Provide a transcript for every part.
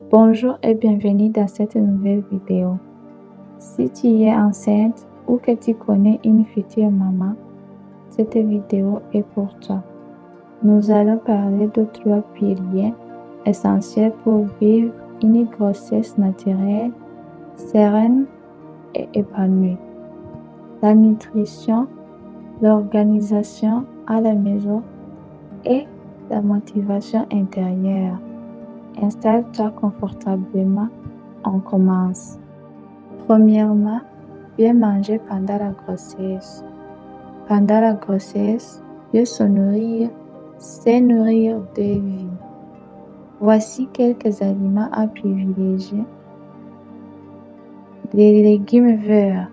Bonjour et bienvenue dans cette nouvelle vidéo. Si tu es enceinte ou que tu connais une future maman, cette vidéo est pour toi. Nous allons parler de 3 piliers essentiels pour vivre une grossesse naturelle, sereine et épanouie. La nutrition, l'organisation à la maison et la motivation intérieure. Installe-toi confortablement, on commence. Premièrement, bien manger pendant la grossesse. Pendant la grossesse, bien se nourrir, c'est nourrir de vie. Voici quelques aliments à privilégier. Les légumes verts,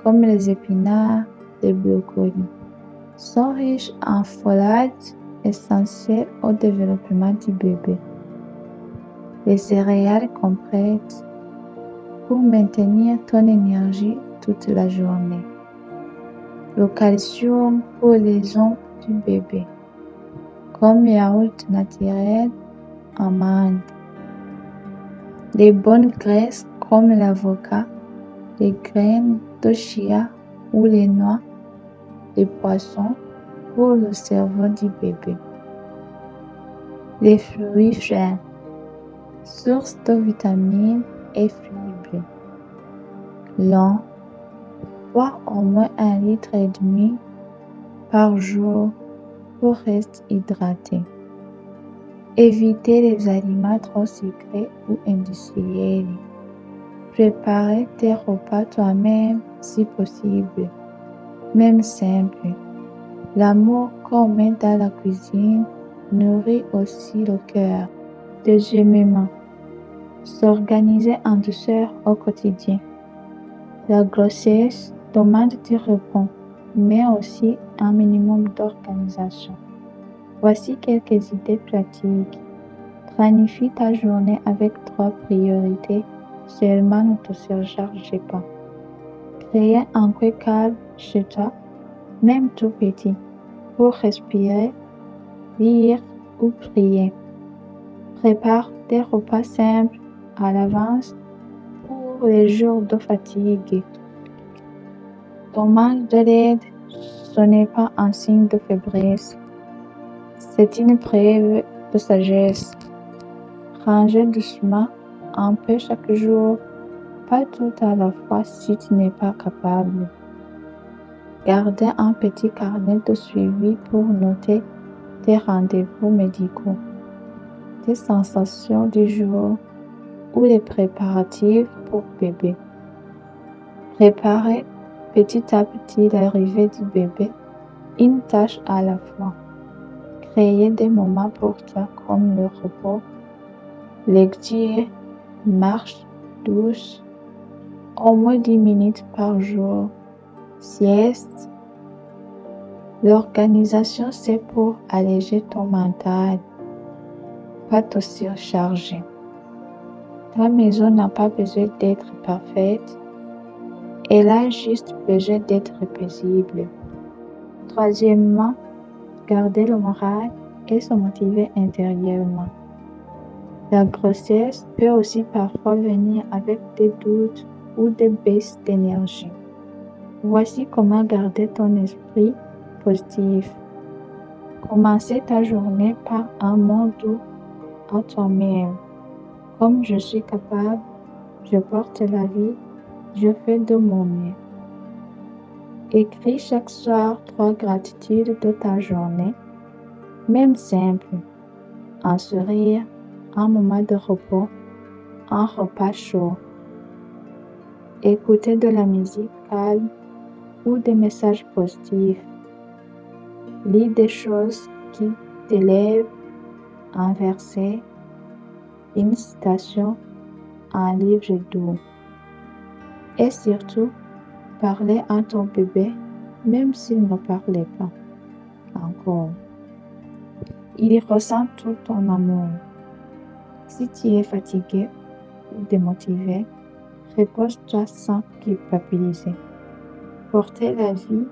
comme les épinards, les brocolis, sont riches en folates essentiels au développement du bébé. Les céréales complètes pour maintenir ton énergie toute la journée. Le calcium pour les ongles du bébé, comme yaourt naturel, amande. Les bonnes graisses comme l'avocat, les graines de chia ou les noix, les poissons pour le cerveau du bébé. Les fruits frais, source de vitamines et fibres. L'eau, boire au moins 1,5 litre par jour pour rester hydraté. Évitez les aliments trop sucrés ou industriels. Préparez tes repas toi-même si possible, même simple. L'amour qu'on met dans la cuisine nourrit aussi le cœur. Deuxièmement, s'organiser en douceur au quotidien. La grossesse demande du repos, mais aussi un minimum d'organisation. Voici quelques idées pratiques. Planifie ta journée avec 3 priorités, seulement ne te surcharge pas. Créer un coin calme chez toi, même tout petit, pour respirer, lire ou prier. Prépare des repas simples à l'avance pour les jours de fatigue. Demande de l'aide, ce n'est pas un signe de faiblesse, c'est une preuve de sagesse. Ranger doucement, un peu chaque jour, pas tout à la fois si tu n'es pas capable. Garder un petit carnet de suivi pour noter tes rendez-vous médicaux, tes sensations du jour ou les préparatifs pour bébé. Préparer petit à petit l'arrivée du bébé, une tâche à la fois. Créer des moments pour toi comme le repos, lecture, marche, douche, au moins 10 minutes par jour, sieste. L'organisation, c'est pour alléger ton mental, pas te surcharger. Ta maison n'a pas besoin d'être parfaite, elle a juste besoin d'être paisible. Troisièmement, garder le moral et se motiver intérieurement. La grossesse peut aussi parfois venir avec des doutes ou des baisses d'énergie. Voici comment garder ton esprit positif. Commencez ta journée par un mot doux à toi-même. Comme je suis capable, je porte la vie, je fais de mon mieux. Écris chaque soir 3 gratitudes de ta journée, même simple. Un sourire, un moment de repos, un repas chaud. Écoutez de la musique calme ou des messages positifs. Lis des choses qui t'élèvent, un verset, une citation, un livre doux. Et surtout, parlez à ton bébé, même s'il ne parlait pas encore. Il ressent tout ton amour. Si tu es fatigué ou démotivé, repose-toi sans culpabiliser. Porter la vie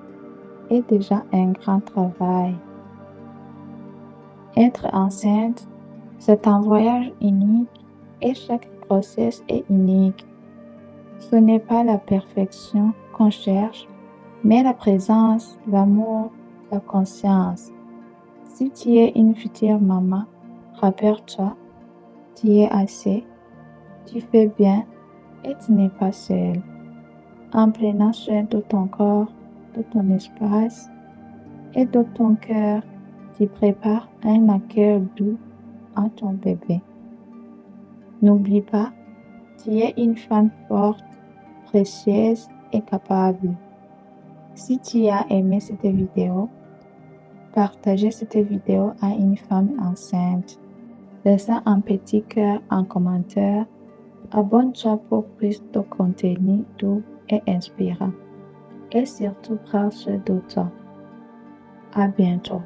est déjà un grand travail. Être enceinte, c'est un voyage unique et chaque grossesse est unique. Ce n'est pas la perfection qu'on cherche, mais la présence, l'amour, la conscience. Si tu es une future maman, rappelle-toi, tu es assez, tu fais bien et tu n'es pas seule. En prenant soin de ton corps, de ton espace et de ton cœur, tu prépares un accueil doux à ton bébé. N'oublie pas, tu es une femme forte, précieuse et capable. Si tu as aimé cette vidéo, partagez cette vidéo à une femme enceinte. Laisse un petit cœur en commentaire. Abonne-toi pour plus de contenu doux et inspirant. Et surtout, prends soin de toi. À bientôt.